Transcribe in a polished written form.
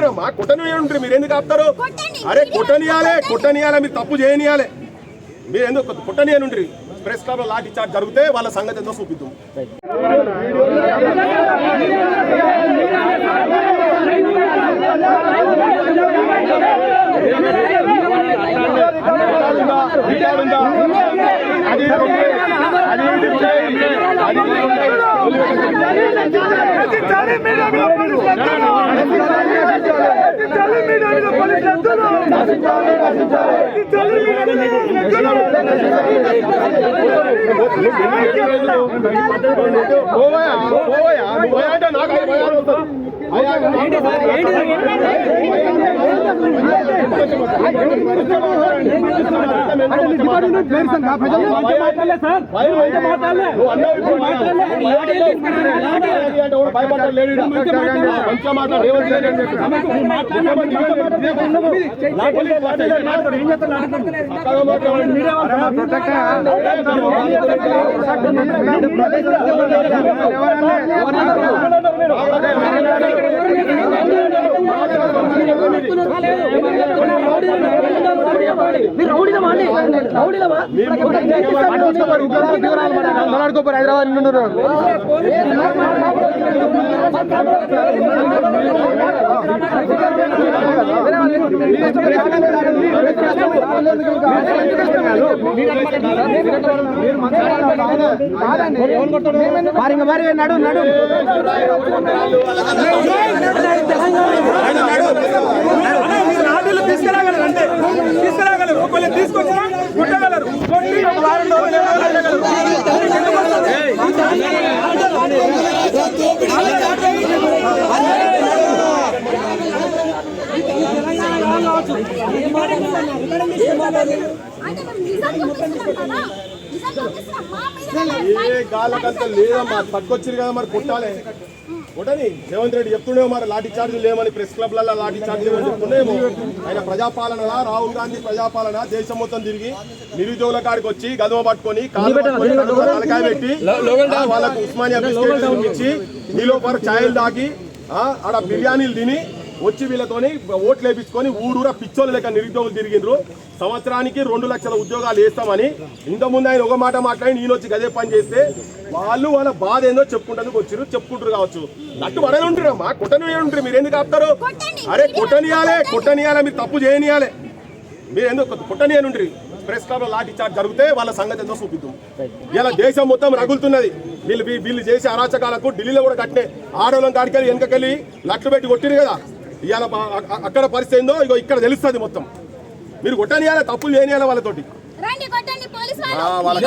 ఉంటున్నారమ్మా, కొట్టనియాలి. మీరు ఎందుకు ఆపుతారు? అరే కొట్టనియాలే, మీరు తప్పు చేయనియాలే. మీరు ఎందుకు కొట్టనియని ఉండ్రి. ప్రెస్ క్లబ్ లో లాఠీ చార్జ్ జరిగితే వాళ్ళ సంగతి ఎంతో చూపిద్దాం. తీసుకురాగలరు, ఒకళ్ళు తీసుకొచ్చినా కుట్టగలరు. ఏ గాలకంతా లేదమ్మా, పట్టుకొచ్చారు కదా మరి కొట్టాలి. కొట్టని రేవంత్ రెడ్డి చెప్తుండేమో మరి లాఠీ చార్జీలు లేమని, ప్రెస్ క్లబ్లలో లాఠీ చార్జీలు లేమని చెప్తుండేమో. ఆయన ప్రజాపాలన, రాహుల్ గాంధీ ప్రజాపాలన దేశం మొత్తం తిరిగి నిరుద్యోగుల కాడికి వచ్చి గదమ పట్టుకొని తలకాయ పెట్టి వాళ్ళకు ఉస్మానియా బిస్కెట్లు ఇచ్చి నీలోపర్ ఛాయలు తాగి ఆడ బిర్యానీలు తిని వచ్చి వీళ్ళతోని ఓట్లు వేయించుకొని ఊరూర పిచ్చోళ్ళు లెక్క నిరుద్యోగులు తిరిగిండ్రు. సంవత్సరానికి 2 లక్షల ఉద్యోగాలు వేస్తామని ఇంతకుముందు ఆయన ఒక మాట మాట్లాడి నేను వచ్చి గదే పని చేస్తే వాళ్ళు వాళ్ళ బాధ ఏందో చెప్పుకుంటూ వచ్చారు, చెప్పుకుంటారు కావచ్చు. నట్టు పడని ఉంటారమ్మా, కొట్టని ఉంటారు. మీరు ఎందుకు ఆపుతారు? అరే కొట్టనియాలే, మీరు తప్పు చేయనియాలే. మీరు ఎందుకు కొట్టనియని ఉంటారు. ప్రెస్ క్లబ్ లో లాఠీ చార్జ్ జరిగితే వాళ్ళ సంగతి ఎంతో చూపిద్దాం. ఇలా దేశం మొత్తం రగులుతున్నది. వీళ్ళు చేసే అరాచకాలకు ఢిల్లీలో కూడా కట్టినే ఆడవాళ్ళం కాడికెళ్ళి వెనకకెళ్ళి లట్లు పెట్టి కొట్టిరు కదా. ఇవాళ అక్కడ పరిస్థితి ఏందో ఇగో ఇక్కడ తెలుస్తుంది మొత్తం. మీరు కొట్టనియాలి, తప్పులు చేయనియాలి వాళ్ళతోటి. వాళ్ళకి